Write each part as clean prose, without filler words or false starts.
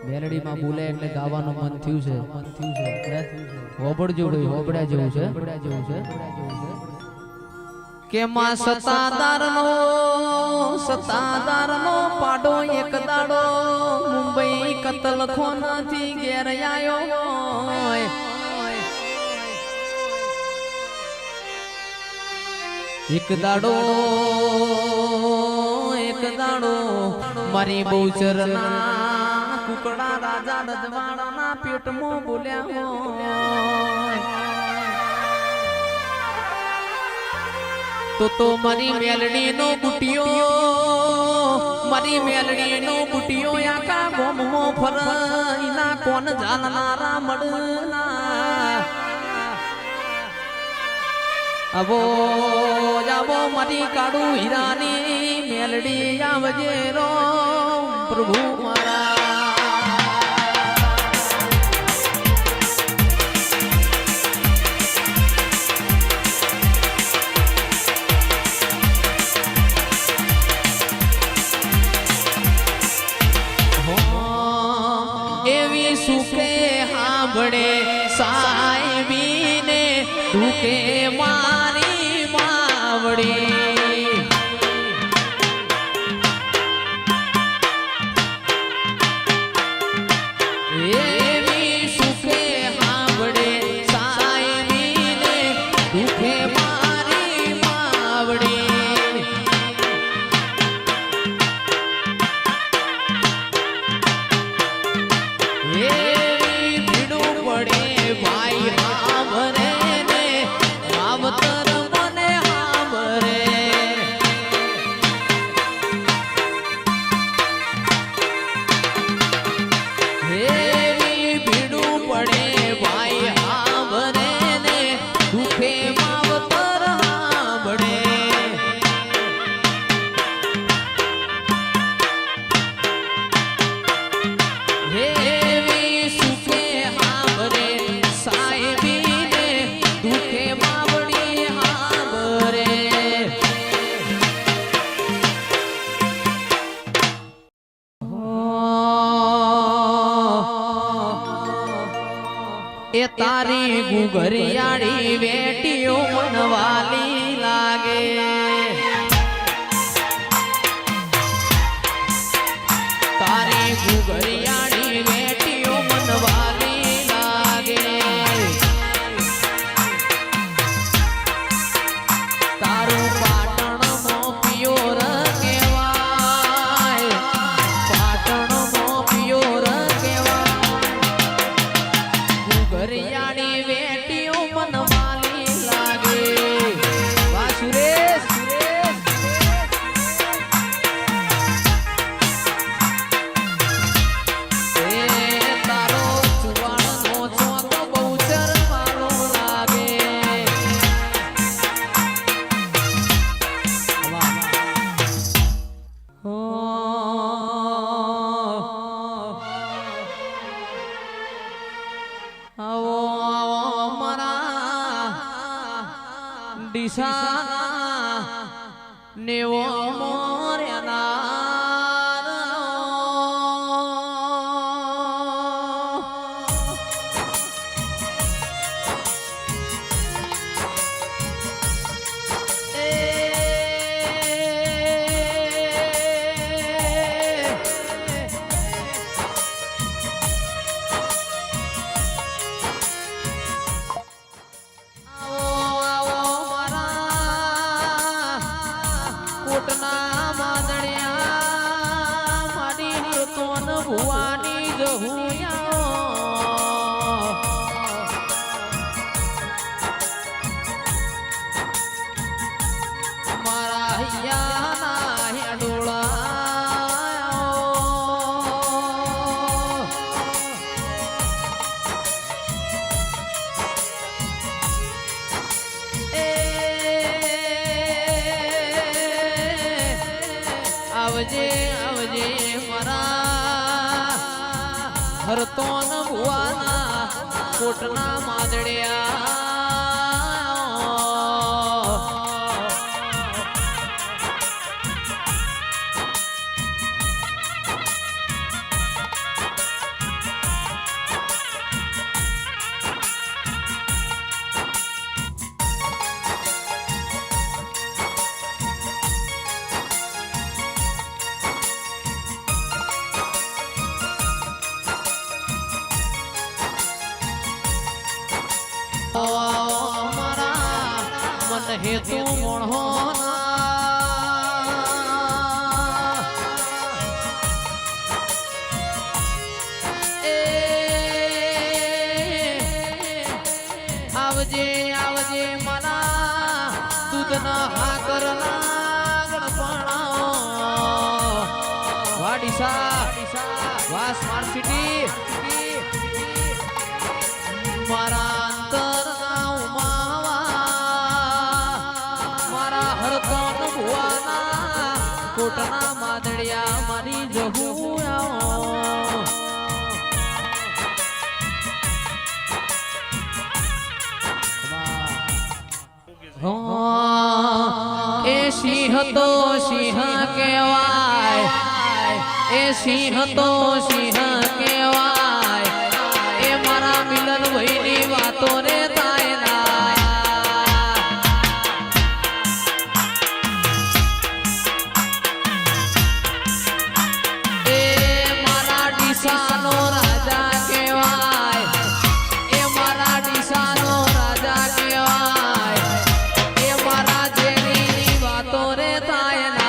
મેલડી માં બોલે એટલે ગાવાનું મન થયું છે હોબળજો ભાઈ હોબળ્યા જેવું છે કે માં સતાદાર નો પાડો એક દાડો મુંબઈ કતલખોનાથી ઘેર આયો એક દાડો મારી બહુચરના કુકડા રાજા રજવાડાના પેટમાં બોલ્યા હોય તો મારી મેલડી નો બુટિયો આકા ગોમો ફરઈના કોણ જાણનારા મળના અબો જાબો મારી કાળુ હીરાની મેલડી આવજે રો પ્રભુ મારા એવી સુખે હાંભળે સાહેબીને દુખે મારી માવડી એવી સુખે હાંભળે સાહેબીને દુખે મારી માવડી એવી ભીડું પડે ભાઈ હાંભળે ને માવતર મને હાંભળે એવી ભીડું પડે ભાઈ હાંભળે ને દુખે માવતર હાંભળે એવી સુખે હાંભળે સાહેબીને દુખે માવડી હાંભળે એ તારી ગુગરિયાળી વેટીઓ મનવાલી લાગે તારી ગુગરિયાળી વેટીઓ મનવાલી લાગે તારું પાટણમાં પિયોર કહેવાય પાટણમાં પિયોર કહેવાય ગુગરિયાળી વેટીઓ મનવાલી લાગે વાહ સુરેશ તારો ચુવાણનો ચોક બહુચર મારો લાગે આવો મારા ડીસા નેવો કોટના માદણિયા માડી તોન ભુવાની જહુયા મારા હૈયાના હેડોળા આવજે આવજે મારા હરતોન ભુવાના કોટના માદડિયા મન હેતુ મોણો આવજે આવજે મારા દૂધના હાકરના ગણપણા વાડીસા વા સ્માર્ટ સિટી મારા અંતરના ઉમાવા મારા હરકન ભુવાના કોટના માદડિયા મારી જહું એ સિંહ તો સિંહ કહેવાય એ સિંહ તો સિંહ કહેવાય એ મારા મિલન ભાઈની વાતો રે તાયના એ મારા ડીસાનો રાજા કહેવાય એ મારા ડીસાનો રાજા કહેવાય એ મારા જેની વાતો રે તાયના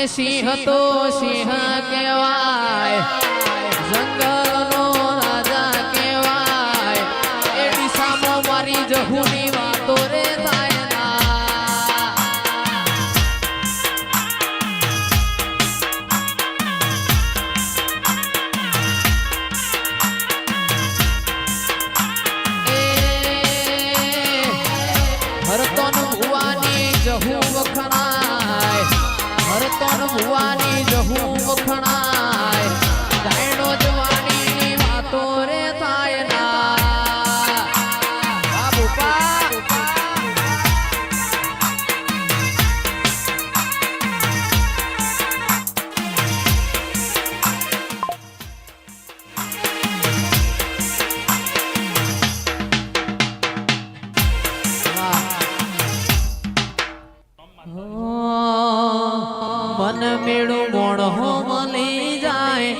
સિંહ તો સિંહ કહેવાય જંગલનો રાજા કહેવાય એ દિશામાં મારી જહુની વાતો રે હરતન ભુવાની જહુ વખણાય હરતન ભુવાની જહુ વખણાય ગાયડો જવાનીની વાતો રે થાય ના મન મેળું મોણો મળી જાય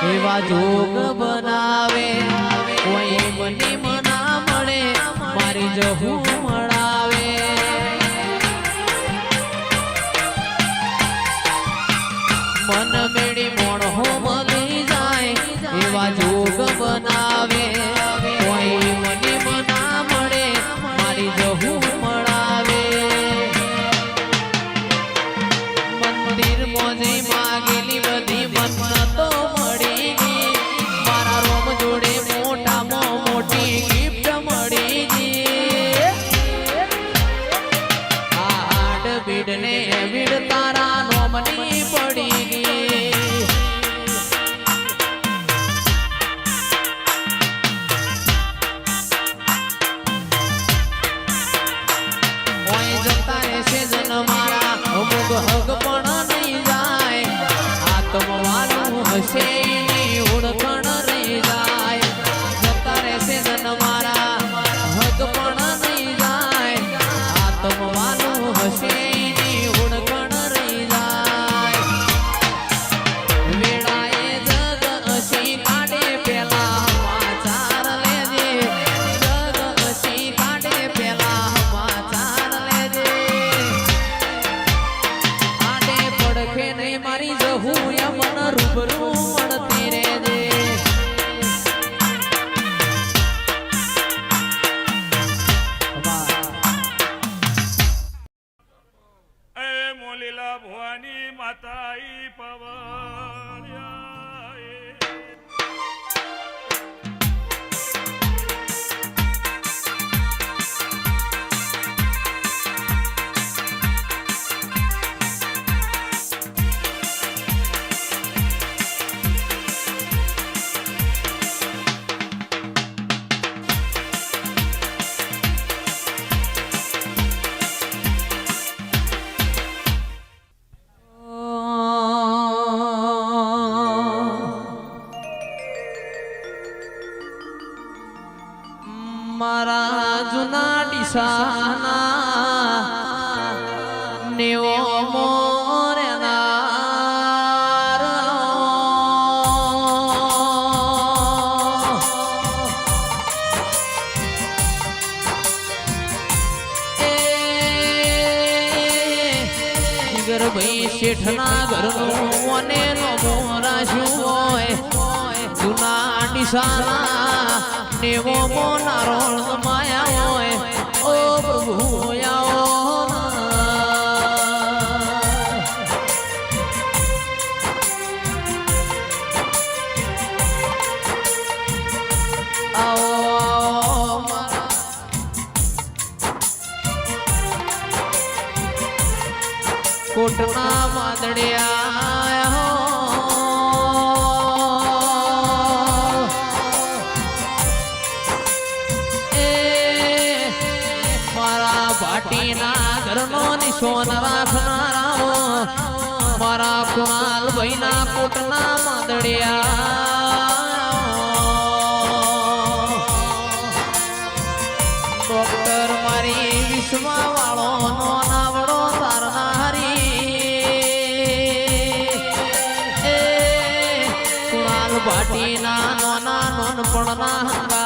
એવા જોગ બનાવે કોઈ મને મના મળે મારી જહું મળાવે મન મેળી મોણો મળી જાય એવા જોગ બનાવે કોઈ મને મના મળે મારી જહું મળાવે મંદિર મોજે માગેલી બધી મન્નતો મળી ગઈ મારા રોમ જોડે મોટામાં મોટી ગિફ્ટ મળી ગઈ આ હાડ બીડ ને બીડ તારા નોમની પડી ગઈ ઓય જતા રહેશે જન મારા અમુક હગ પણ નહીં જાય આત્મવાળું હશે એની ઓળખણ રહી જાય જતા રહેશે જન મારા હગ પણ નહીં જાય આત્મવાળું હશે એની ઓળખણ રહી જાય વેળાએ જગ હસી કાઢે પેલા સમાચાર લેજે જગ હસી કાઢે પેલા સમાચાર લેજે આડે પડખે નહીં મારી જહું યમન રૂબરૂ મળતી રહેજે એ મોલીલા ભવાની માતાઈ પવળ્યા દિશાના નેવો મોરનાર ભાઈ શેઠના ઘરનું અને મોરાશું હોય જૂના ડીસાના નેવો મોનારો માયા હોય ઓ પ્રભુ કોટના વાદળિયા મારા ભાટીના ઘરનો નિશોન રાખનારા મારા કુણાલ ભાઈના કોટના વાદળિયા ડોક્ટર મારી વિશ્વા વાળો નો નાવડો તારનારી ભાટીના નોના નોનપણના